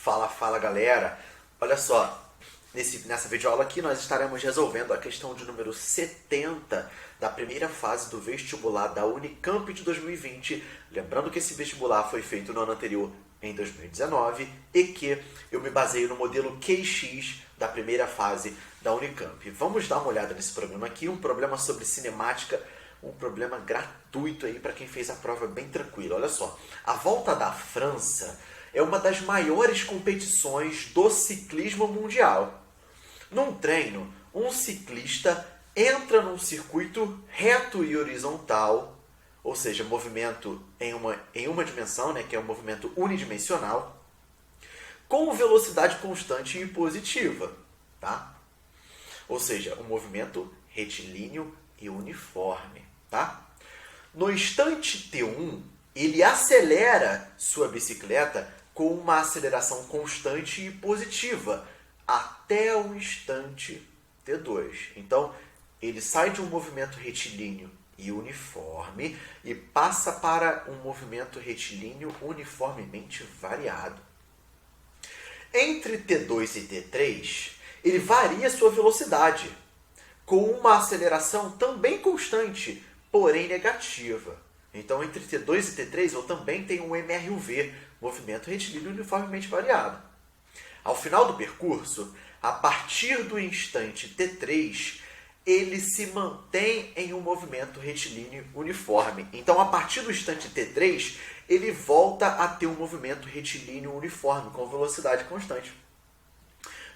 Fala galera, olha só, nessa videoaula aqui nós estaremos resolvendo a questão de número 70 da primeira fase do vestibular da Unicamp de 2020. Lembrando que esse vestibular foi feito no ano anterior, em 2019, e que eu me baseio no modelo QX da primeira fase da Unicamp. Vamos dar uma olhada nesse problema aqui, um problema sobre cinemática, um problema gratuito aí para quem fez a prova bem tranquilo. Olha só, a Volta da França é uma das maiores competições do ciclismo mundial. Num treino, um ciclista entra num circuito reto e horizontal, ou seja, movimento em uma dimensão, né, que é um movimento unidimensional, com velocidade constante e positiva, tá? Ou seja, um movimento retilíneo e uniforme, tá? No instante T1, ele acelera sua bicicleta com uma aceleração constante e positiva até o instante T2. Então, ele sai de um movimento retilíneo e uniforme e passa para um movimento retilíneo uniformemente variado. Entre T2 e T3, ele varia sua velocidade, com uma aceleração também constante, porém negativa. Então, entre T2 e T3, eu também tenho um MRUV, movimento retilíneo uniformemente variado. Ao final do percurso, a partir do instante T3, ele se mantém em um movimento retilíneo uniforme. Então, a partir do instante T3, ele volta a ter um movimento retilíneo uniforme, com velocidade constante.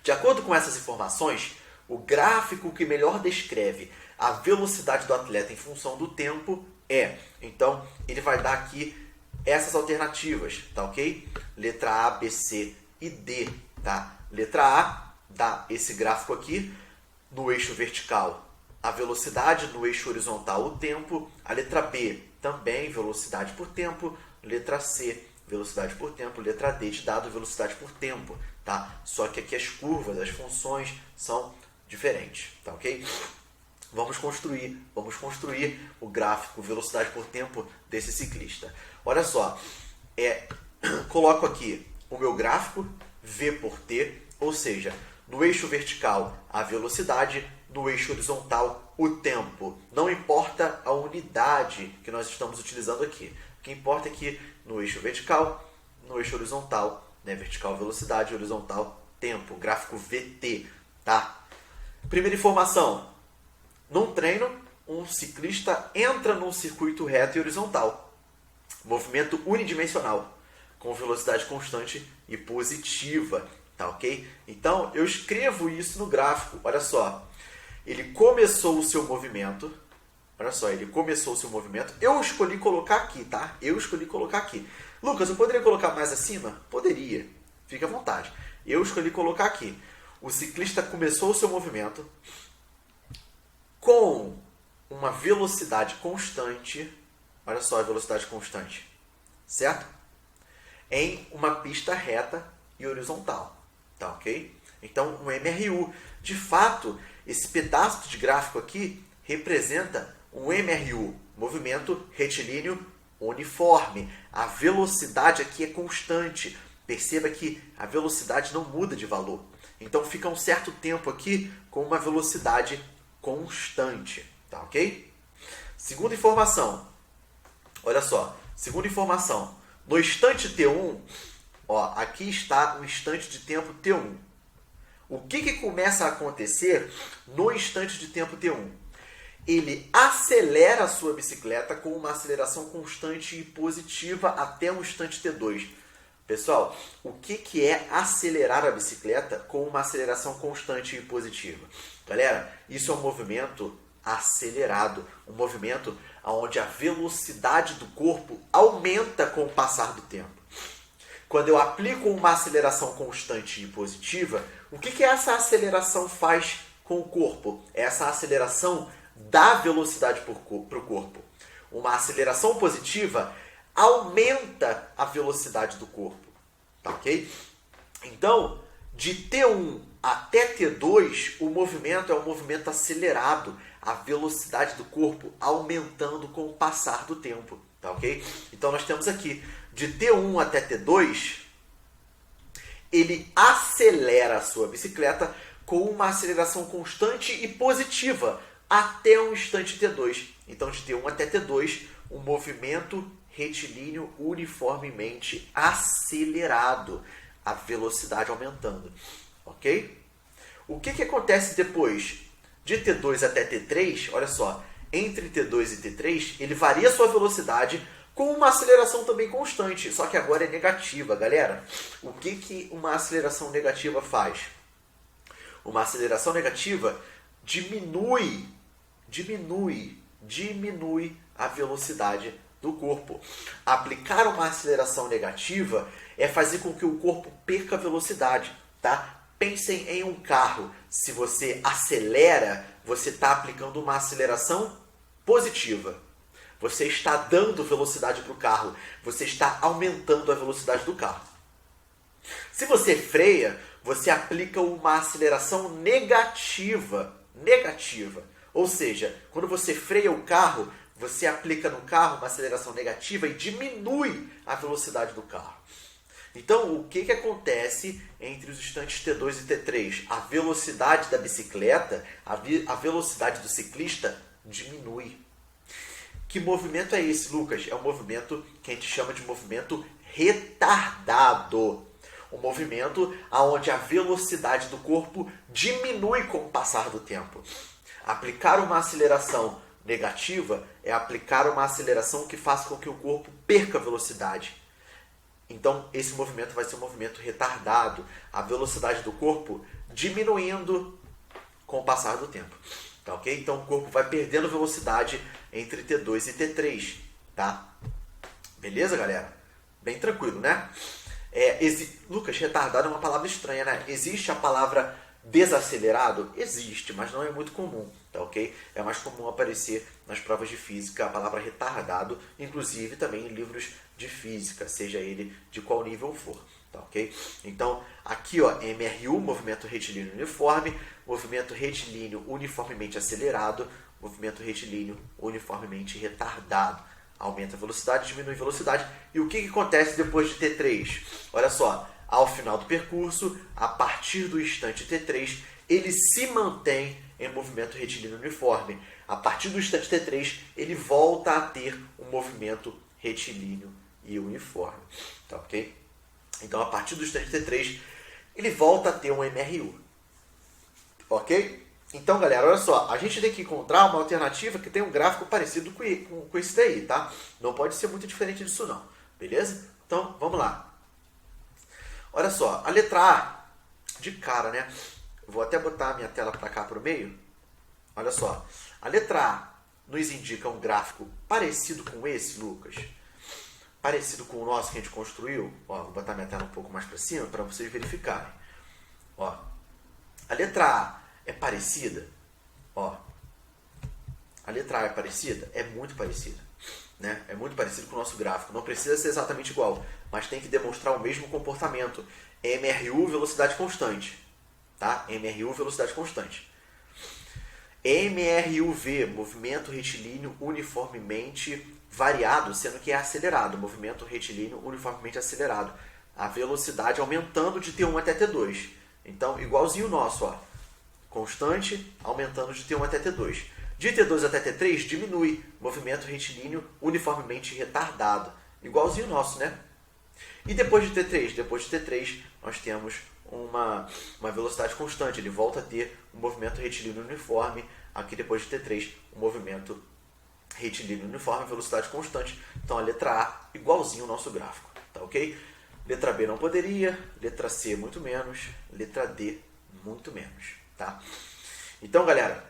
De acordo com essas informações, o gráfico que melhor descreve a velocidade do atleta em função do tempo é... Então, ele vai dar aqui essas alternativas, tá ok? Letra A, B, C e D, tá? Letra A dá esse gráfico aqui, no eixo vertical a velocidade, no eixo horizontal o tempo. A letra B também velocidade por tempo. Letra C, velocidade por tempo. Letra D, te dado velocidade por tempo, tá? Só que aqui as curvas, as funções são diferentes, tá ok? Vamos construir o gráfico velocidade por tempo desse ciclista. Olha só, coloco aqui o meu gráfico, V por T, ou seja, no eixo vertical a velocidade, no eixo horizontal o tempo. Não importa a unidade que nós estamos utilizando aqui. O que importa é que no eixo vertical, no eixo horizontal, né, vertical velocidade, horizontal tempo, gráfico VT, tá? Primeira informação. Num treino, um ciclista entra num circuito reto e horizontal. Movimento unidimensional, com velocidade constante e positiva, tá ok? Então, eu escrevo isso no gráfico. Olha só, ele começou o seu movimento. Olha só, ele começou o seu movimento. Eu escolhi colocar aqui, tá? Eu escolhi colocar aqui. Lucas, eu poderia colocar mais acima? Poderia. Fique à vontade. Eu escolhi colocar aqui. O ciclista começou o seu movimento com uma velocidade constante. Olha só a velocidade constante. Certo? Em uma pista reta e horizontal. Tá ok? Então, um MRU. De fato, esse pedaço de gráfico aqui representa um MRU, movimento retilíneo uniforme. A velocidade aqui é constante. Perceba que a velocidade não muda de valor. Então, fica um certo tempo aqui com uma velocidade constante. Tá ok? Segunda informação. Olha só. Segunda informação. No instante T1, ó, aqui está o instante de tempo T1. O que começa a acontecer no instante de tempo T1? Ele acelera a sua bicicleta com uma aceleração constante e positiva até o instante T2. Pessoal, o que é acelerar a bicicleta com uma aceleração constante e positiva? Galera, isso é um movimento acelerado, um movimento onde a velocidade do corpo aumenta com o passar do tempo. Quando eu aplico uma aceleração constante e positiva, o que essa aceleração faz com o corpo? Essa aceleração dá velocidade para o corpo. Uma aceleração positiva aumenta a velocidade do corpo. Tá ok? Então, de T1 até T2, o movimento é um movimento acelerado. A velocidade do corpo aumentando com o passar do tempo. Tá ok? Então, nós temos aqui, de T1 até T2, ele acelera a sua bicicleta com uma aceleração constante e positiva até o instante T2. Então, de T1 até T2, um movimento retilíneo uniformemente acelerado, a velocidade aumentando, ok? O que acontece depois? De T2 até T3, olha só, entre T2 e T3, ele varia sua velocidade com uma aceleração também constante, só que agora é negativa, galera. O que uma aceleração negativa faz? Uma aceleração negativa diminui a velocidade do corpo. Aplicar uma aceleração negativa é fazer com que o corpo perca velocidade, tá? Pensem em um carro. Se você acelera, você está aplicando uma aceleração positiva. Você está dando velocidade para o carro. Você está aumentando a velocidade do carro. Se você freia, você aplica uma aceleração negativa. Ou seja, quando você freia o carro, você aplica no carro uma aceleração negativa e diminui a velocidade do carro. Então, o que acontece entre os instantes T2 e T3? A velocidade da bicicleta, a velocidade do ciclista diminui. Que movimento é esse, Lucas? É um movimento que a gente chama de movimento retardado. Um movimento onde a velocidade do corpo diminui com o passar do tempo. Aplicar uma aceleração negativa é aplicar uma aceleração que faça com que o corpo perca velocidade. Então, esse movimento vai ser um movimento retardado, a velocidade do corpo diminuindo com o passar do tempo. Tá, ok? Então, o corpo vai perdendo velocidade entre T2 e T3. Tá? Beleza, galera? Bem tranquilo, né? Lucas, retardado é uma palavra estranha, né? Existe a palavra desacelerado? Existe, mas não é muito comum, tá, ok? É mais comum aparecer nas provas de física a palavra retardado, inclusive também em livros de física, seja ele de qual nível for, tá, ok? Então, aqui, ó, MRU, movimento retilíneo uniforme, movimento retilíneo uniformemente acelerado, movimento retilíneo uniformemente retardado. Aumenta a velocidade, diminui a velocidade. E o que acontece depois de T3? Olha só, ao final do percurso, a partir do instante T3, ele se mantém em movimento retilíneo uniforme. A partir do instante T3, ele volta a ter um movimento retilíneo e uniforme. Tá, ok? Então, a partir do instante T3, ele volta a ter um MRU. Ok? Então, galera, olha só. A gente tem que encontrar uma alternativa que tem um gráfico parecido com esse daí, tá? Não pode ser muito diferente disso, não. Beleza? Então, vamos lá. Olha só, a letra A, de cara, né? Vou até botar a minha tela para cá para o meio. Olha só, a letra A nos indica um gráfico parecido com esse, Lucas. Parecido com o nosso que a gente construiu. Ó, vou botar minha tela um pouco mais para cima para vocês verificarem. Ó, a letra A é parecida? Ó, a letra A é parecida? É muito parecida. Né? É muito parecido com o nosso gráfico. Não precisa ser exatamente igual, mas tem que demonstrar o mesmo comportamento. MRU, velocidade constante. Tá? MRU, velocidade constante. MRUV, movimento retilíneo uniformemente variado, sendo que é acelerado. Movimento retilíneo uniformemente acelerado. A velocidade aumentando de T1 até T2. Então, igualzinho o nosso. Ó. Constante, aumentando de T1 até T2. De T2 até T3, diminui. Movimento retilíneo uniformemente retardado. Igualzinho o nosso, né? E depois de T3? Depois de T3, nós temos uma velocidade constante. Ele volta a ter um movimento retilíneo uniforme. Aqui, depois de T3, um movimento retilíneo uniforme, velocidade constante. Então, a letra A, igualzinho o nosso gráfico. Tá ok? Letra B não poderia. Letra C, muito menos. Letra D, muito menos. Tá? Então, galera,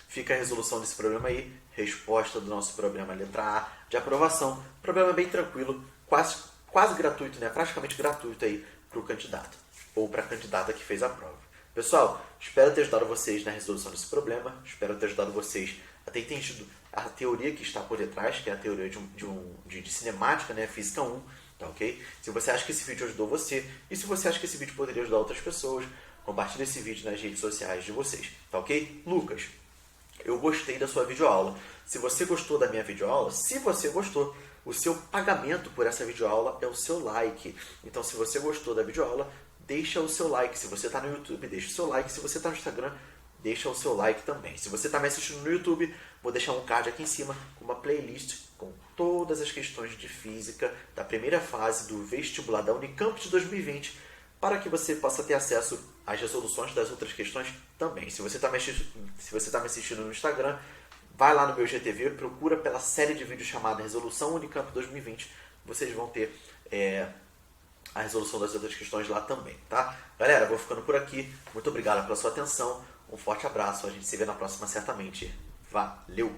fica a resolução desse problema aí. Resposta do nosso problema, letra A, de aprovação. Problema bem tranquilo, quase gratuito, né? Praticamente gratuito aí para o candidato. Ou para a candidata que fez a prova. Pessoal, espero ter ajudado vocês na resolução desse problema. Espero ter ajudado vocês a ter entendido a teoria que está por detrás, que é a teoria de cinemática, né? Física 1. Tá ok? Se você acha que esse vídeo ajudou você, e se você acha que esse vídeo poderia ajudar outras pessoas, compartilhe esse vídeo nas redes sociais de vocês. Tá ok? Lucas, eu gostei da sua videoaula. Se você gostou da minha videoaula, se você gostou, o seu pagamento por essa videoaula é o seu like. Então, se você gostou da videoaula, deixa o seu like. Se você está no YouTube, deixa o seu like. Se você está no Instagram, deixa o seu like também. Se você está me assistindo no YouTube, vou deixar um card aqui em cima com uma playlist com todas as questões de física da primeira fase do vestibular da Unicamp de 2020, para que você possa ter acesso às resoluções das outras questões também. Se você está me assistindo no Instagram, vai lá no meu GTV, procura pela série de vídeos chamada Resolução Unicamp 2020. Vocês vão ter a resolução das outras questões lá também, tá? Galera, vou ficando por aqui. Muito obrigado pela sua atenção. Um forte abraço. A gente se vê na próxima certamente. Valeu!